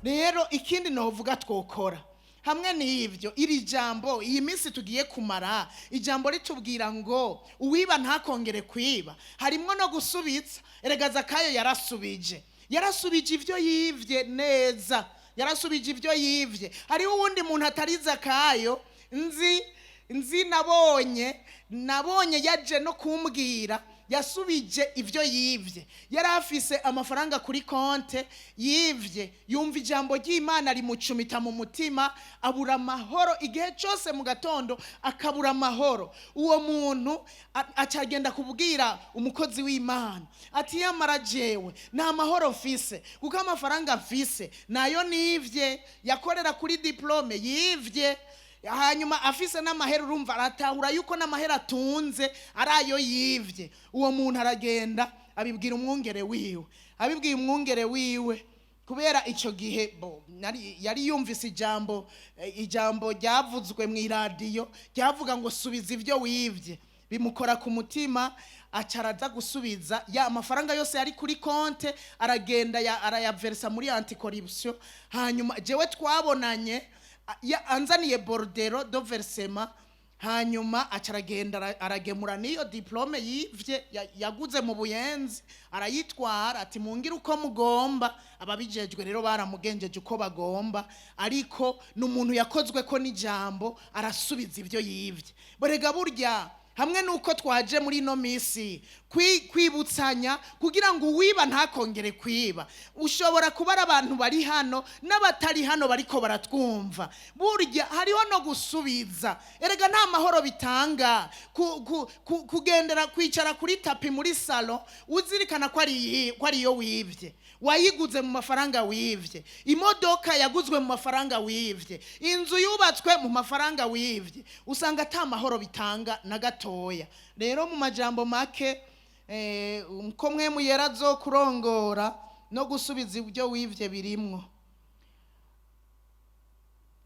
rero ikindi novuga twokora hamwe n'ivyo, iri jambo iyi minsi tugiye kumara, ijambo ritubwira ngo uwiba ntakongere kwiba, harimwo no gusubiza. Erega Zakayo yarasubije ivyo yivye neza, yarasubije ivyo yivye. Hariho uwundi muntu atari Zakayo nzi nabonye yaje no kumbwira, yasubije ivyo yivye. Yari afise amafaranga kuri konte, yivye, yumva ijambo ry'Imana rimucumita mu mutima, abura amahoro igihe cyose mu gatondo, akabura amahoro. Uwo muntu acagenda kubwira umukozi w'Imana ati yamara jewe nta mahoro mfise, kuko amafaranga mfise nayo nivye, yakorera kuri diplome yivye, hanyuma afise n'amahera, urumva aratahura yuko n'amahera atunze arayo yivye. Uwo muntu aragenda abibwira umwungere wiwe, kubera ico gihe yari yumvise ijambo ryavuzwe mu iradiyo ryavuga ngo subiza ivyo wivye. Bimukora ku mutima, acaraza gusubiza ya amafaranga yose yari kuri konte, aragenda arayaversa muri anticorruption. Hanyuma jewe twabonanye anzaniye bordero do versema, hanyuma acaragenda aragemura niyo diplome yivye yaguze mu Buyenzi, arayitwara ati mungira uko mugomba. Ababijejwe rero baramugenjeje uko bagomba, ariko n'umuntu yakozwe ko n'ijambo arasubiza ivyo yivye. Borega burya hamwe nuko twaje muri no misi kwibutsanya kugira ngo uwiba ntakongere kwiba. Ushobora kubara abantu bari hano n'abatari hano bariko baratwumva, burya hariho no gusubiza. Erega nta mahoro bitanga kugendera kwicara kuri tapi muri salon uzirikana ko ari yo wivye, wayiguze mu mafaranga wivye, imodoka yaguzwe mu mafaranga wivye, inzu yubatswe mu mafaranga wivye, usanga ata mahoro bitanga na gatoya. Rero mu majambo make ko mwe muyera zo kurongora no gusubiza ibyo wivye birimwo.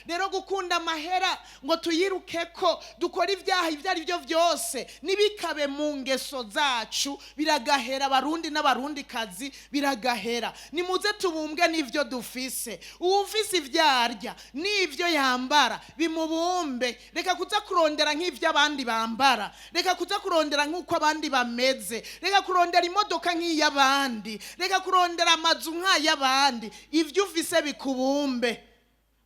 Rero gukunda amahera ngo tuyirukeko dukora ibyaha ibyo ari byo byose nibikabe mu ngeso zacu, biragahera. Abarundi n'abarundi kazi biragahera. Nimuze tubumbwe n'ivyo dufise. Uwufise ivyarya n'ivyo yambara bimubumbe. Reka kuza kurondera nk'ivyo abandi bambara, reka kuza kurondera nk'uko abandi bameze, reka kurondera imodoka nk'iy'abandi, reka kurondera amazu nk'ay'abandi. Ivyo ufise bikubumbe,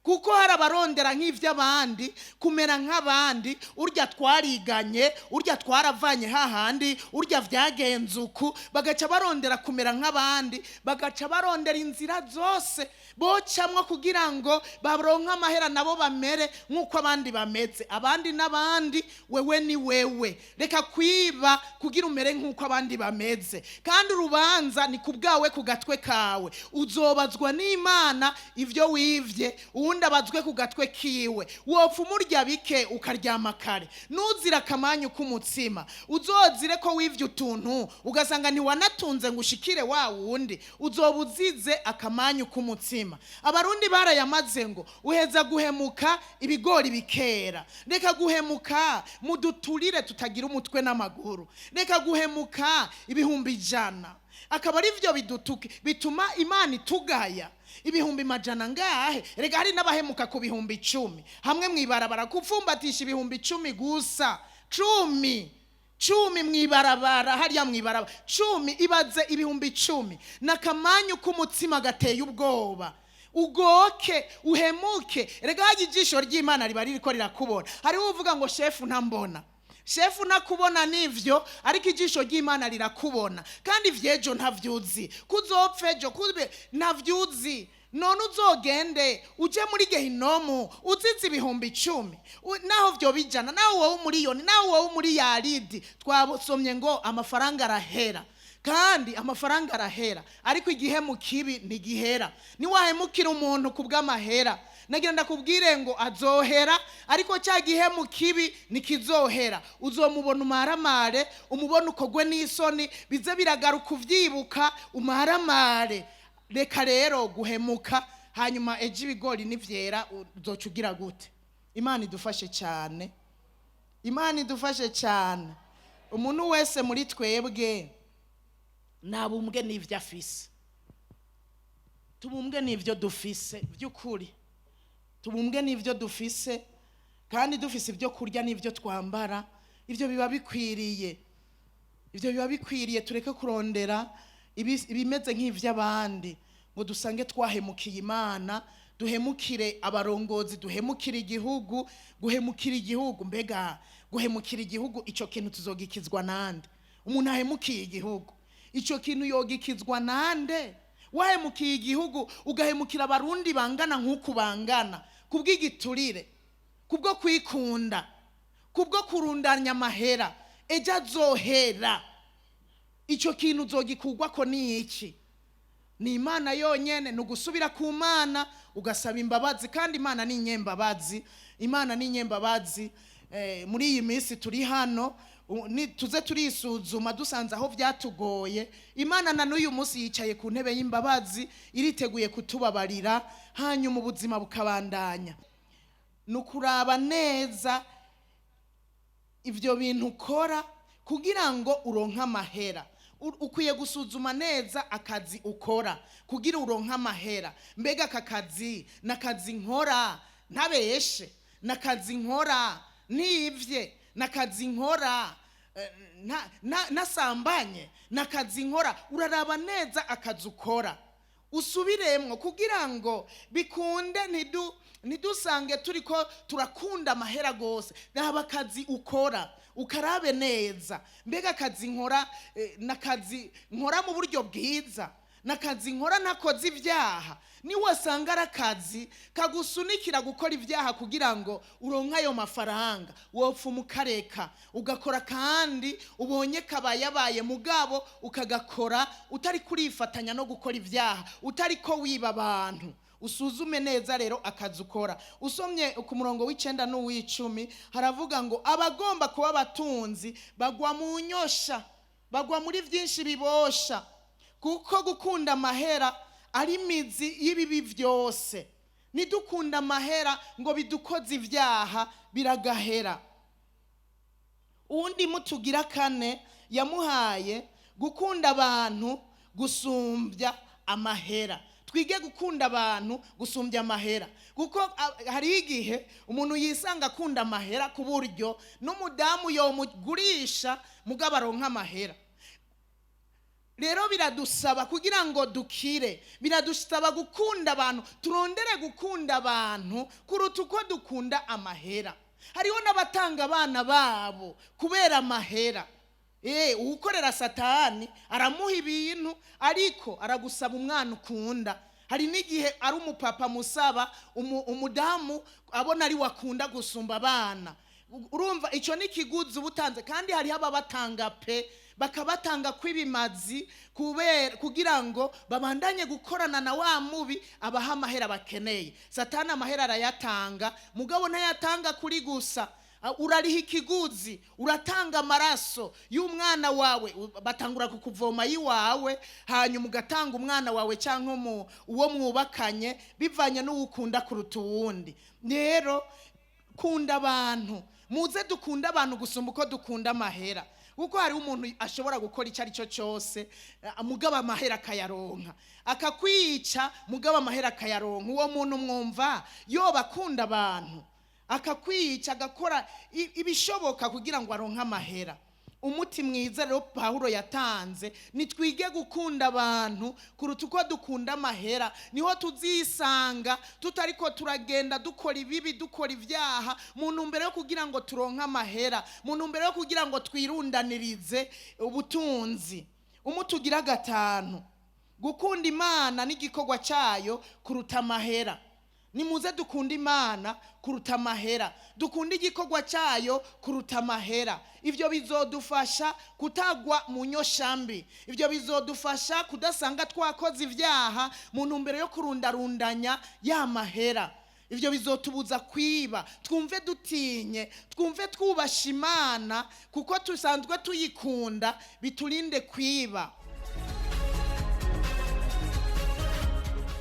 kuko hari abarondera nk'ivy'abandi, kumera nk'abandi. Urya twariganye, urya twaravanye hahandi, urya vyagenze uku, bagaca barondera kumera nk'abandi, bagaca barondera inzira zose bocamwo kugira ngo baronke amahera nabo bamere nk'uko abandi bameze. Abandi n'abandi, wewe ni wewe. Reka kwiba kugira umere nk'uko abandi bameze, kandi urubanza ni kubwawe ku gatwe kawe. Uzobazwa n'Imana ivyo wivye, abazwe ku gatwe kiwe. Wopfa umurya bike ukaryama kare, nuzira akamanyu k'umutsima. Uzozire ko wivye utuntu ugasanga ntiwanatunze ngo ushikire wa wundi, uzobuzize akamanyu k'umutsima. Abarundi barayamaze ngo uheza guhemuka ibigori bikera. Reka guhemuka muduturire tutagira umutwe n'amaguru. Reka guhemuka ibihumbi 100 akaba ari byo bituma Imana itugaya. Ibihumbi 100 ngahe? Rega hari n'abahemuka ku bihumbi 10 hamwe mwibarabara kupfumbatisha ibihumbi 10 gusa. 10 mwibarabara, hariya mwibarabara 10, ibaze ibihumbi 10 nakamanyu k'umutsima gateye ubwoba. Ugoke uhemuke. Rega haje ijisho ry'Imana riba ririko rirakubona. Hari uvuga ngo shefu ntambona, shefu nakubona nivyo, ariko ijisho ry'Imana rirakubona. Kandi vyejo ntavyuzi, kuzopfejo kube ntavyuzi. None uzogende uje muri gehinomu uzize ibihumbi 10 naho vyo bijana, naho wowe umuriyoni, naho wowe muri yaridi. Twabosomye ngo amafaranga arahera, kandi amafaranga arahera, ariko igihe mu kibi ntigihera. Niwahemukira umuntu kubw'amahera, nagira ndakubwire ngo azohera, ariko cya gihe mu kibi nikizohera. Uzomubona umaramare, umubona ukogwe n'isoni, bize biragaruka uvyibuka umaramare. Reka rero guhemuka, hanyuma eje ibigori nivyera uzocugira gute? Imana idufashe cyane, Imana idufashe cyane. Umuntu wese muri twebwe nabumbwe n'ivyo afise. tubumbwe n'ivyo dufise by'ukuri, tubumbwe n'ivyo dufise, kandi dufise ibyo kurya n'ivyo twambara. Ivyo biba bikwiriye, ivyo biba bikwiriye. Tureke kurondera ibimeze nk'ivy'abandi ngo dusange twahemukiye Imana, duhemukire abarongozi, duhemukire igihugu. Guhemukira igihugu, mbega guhemukira igihugu ico kintu tuzogikizwa nande? Umuntu ahemukiye igihugu, ico kintu yogikizwa nande? Wahemukiye igihugu ugahemukira abarundi bangana nk'uku bangana, kubw'igiturire, kubwo kwikunda, kubwo kurundanya amahera. Ejo azohera. Ico kintu uzogikugwa ko ni iki? Ni Imana yonyene. Ni ugusubira ku Mana ugasaba imbabazi, kandi Imana ni nyembabazi. Imana ni nyembabazi. Muri iyi minsi turi hano, tuze turisuzuma dusanze aho byatugoye. Imana na n'uyu munsi yicaye ku ntebe y'imbabazi, iriteguye kutubabarira, hanyuma ubuzima bukabandanya. Nukuraba neza ivyo bintu ukora kugira ngo uronke amahera. Ukwiye gusuzuma neza akazi ukora kugira uronke amahera. Mbega aka kazi nakazi nkora ntabeshe, nakazi nkora ntivye, nakazi nkora nasambanye, nakazi nkora. Uraraba neza akazi ukora, usubiremwo kugira ngo bikunde. Nidusange turiko turakunda amahera gose. Raba akazi ukora ukarabe neza, mbega akazi nkora nakazi nkora mu buryo bwiza, nakazi nkora nakoze ivyaha. Ni wasanga arakazi kagusunikira gukora ivyaha kugira ngo uronke ayo mafaranga, wopfa umukareka ugakora kandi ubonye kabayabaye, mugabo ukagakora utari kurifatanya no gukora ivyaha, utari ko wiba abantu. Usuzume neza rero akazi ukora. Usomye ku murongo w'icenda n'uw'icumi haravuga ngo abagomba kuba abatunzi bagwa mu nyosha, bagwa muri vyinshi bibosha, kuko gukunda amahera ari mizi y'ibibi vyose. Nidukunda amahera ngo bidukoze ivyaha biragahera. Uwundi mutugira kane yamuhaye gukunda abantu gusumbya amahera. Twige gukunda abantu gusumbya amahera, kuko hari igihe umuntu yisanga akunda amahera ku buryo n'umudamu yomugurisha mugabo aronka amahera. Rero biradusaba kugira ngo dukire, biradusaba gukunda abantu, turondere gukunda abantu kuruta uko dukunda amahera. Hariho n'abatanga abana babo kubera amahera. Uwukorera Satani aramuha ibintu, ariko aragusaba umwana ukunda. Hari n'igihe ari umupapa musaba umudamu abona ari wakunda gusumba abana. Urumva ico ni kiguzi ubutanze, kandi hari haba batanga pe bakabatanga kwibimazi kugira ngo babandanye gukorana na wa mubi abaha amahera bakeneye. Satani amahera arayatanga, mugabo ntayatanga kuri gusa. Urariha ikiguzi, uratanga amaraso y'umwana wawe, batangura kukuvoma yiwawe, hanyuma ugatanga umwana wawe cyangwa uwo mwubakanye bivanye n'uwukunda kuruta uwundi. Rero kunda abantu, muze dukunda abantu gusumba uko dukunda amahera, kuko hari umuntu ashobora gukora icyo ari cyo cyose mugabo amahera akayaronka, akakwica mugabo amahera akayaronka. Uwo muntu mwumva yoba akunda abantu, akakwica agakora ibishoboka kugira ngo aronke amahera. Umuti mwiza rero Pawulo yatanze, nitwige gukunda abantu kuruta uko dukunda amahera. Niho tuzisanga tutariko turagenda dukora ibibi, dukora ivyaha mu ntumbero yo kugira ngo turonke amahera, mu ntumbero yo kugira ngo twirundanirize ubutunzi. Umutugira gatanu, gukunda Imana n'igikorwa cyayo kuruta amahera. Nimuze dukunda Imana kuruta amahera, dukunda igikorwa cyayo kuruta amahera. Ivyo bizodufasha kutagwa mu nyoshambi, ivyo bizodufasha kudasanga twakoze ivyaha mu ntumbero yo kurundarundanya ya mahera. Ivyo bizotubuza kwiba, twumve dutinye, twumve twubasha Imana kuko tusanzwe tuyikunda, biturinde kwiba.